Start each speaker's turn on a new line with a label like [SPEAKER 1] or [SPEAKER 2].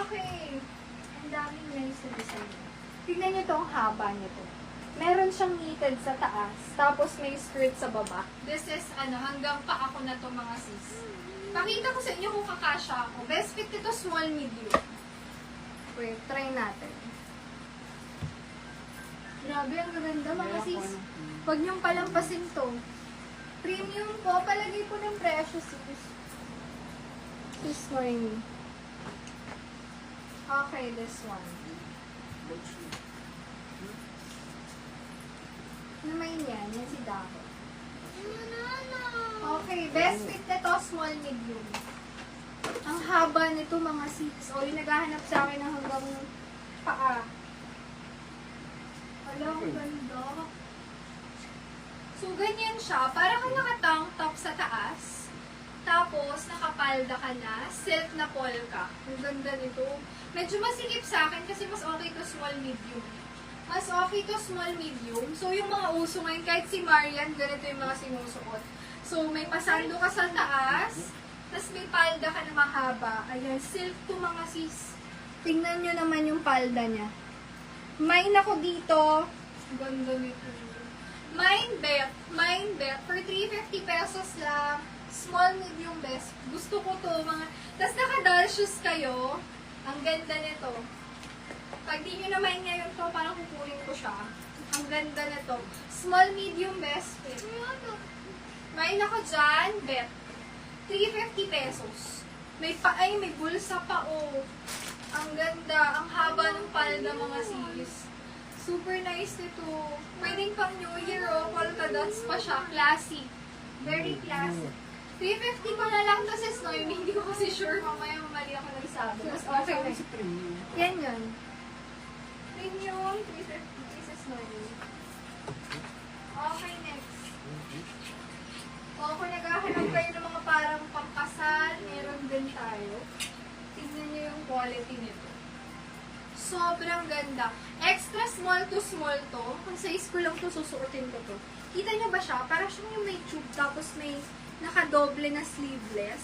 [SPEAKER 1] Okay. Ang daming nice na design. Tignan nyo to, ang haba nito. Meron siyang knitted sa taas, tapos may skirt sa baba. This is, hanggang pa ako na to mga sis. Pakita ko sa inyo kung kakasya ako. Best fit ito, small, medium. Wait, try natin. Grabe, ang gaganda mga sis. Huwag niyong palampasin to. Premium po, palagay po ng presyo sis. Sis Noemi. Okay, this one. Naman yan, yan si Daho. Okay, best fit nito, small, medium. Ang haba nito mga sis. O, yung naghahanap sa akin ng hanggang paa. Alam, ang ganda. So, ganyan siya. Para kang nakatank top sa taas. Tapos, nakapalda ka na. Silk na polka. Ang ganda nito. Medyo masikip sa akin kasi mas okay to small, medium. Mas okay to small, medium. So, yung mga uso ngayon, kahit si Marian, ganito yung mga sinusuot. So, may pasando ka sa taas. Tapos, may palda ka na mahaba. Ayan, silk to mga sis. Tingnan nyo naman yung palda niya. Mine ako dito. Ganda nito. Mine bet. For 350 pesos lang. Small, medium, best. Gusto ko to. Tapos naka-doll shoes kayo. Ang ganda nito. Pag di nyo naman ngayon to, parang kukunin ko siya. Ang ganda nito. Small, medium, best fit. Mine ako dyan. Bet. 350 pesos. May bulsa pa, oh. Ang ganda. Ang haba ng palda, mga sis. Super nice nito. Pwedeng pang New Year, oh. Polka dots pa siya. Classy. Very classy. 350 ko na lang to, sis Noemi. Hindi ko kasi sure. Mamaya mamali ako nagsabi. Mas okay na. Yan yun. Premium. 350 sis Noemi. Okay, next. O, kung naghahanap kayo ng mga parang pampasal, meron din tayo. Tignan nyo yung quality nito. Sobrang ganda. Extra small to small to. Kung size ko lang to, susuotin ko to. Kita nyo ba siya? Parang siyang yung may tube, tapos may nakadoble na sleeveless.